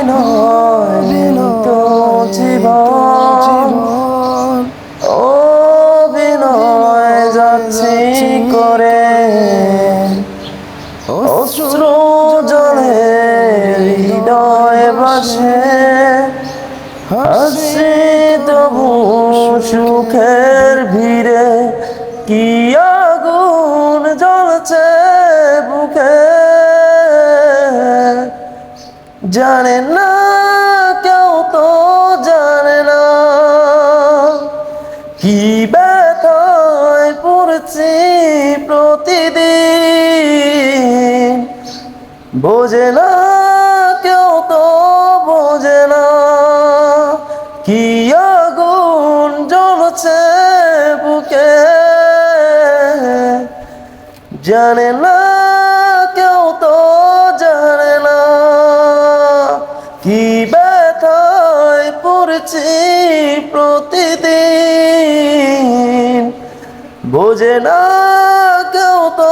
বিনয় জীবন ও বিনয় যাচ্ছি করে অশ্রু জলে হৃদয় বাসে হাসি তবু সুখের ভিড়ে কি আগুন জ্বলছে বুকে জানে না কেউ তো জানে না কি ব্যথায় পড়ছি প্রতিদিন বোঝে না কেউ তো বোঝে না কি আগুন জ্বলছে বুকে জানে না কেউ তো জানে না কি ব্যথায় পড়ছি প্রতিদিন বোঝে না কেউ তো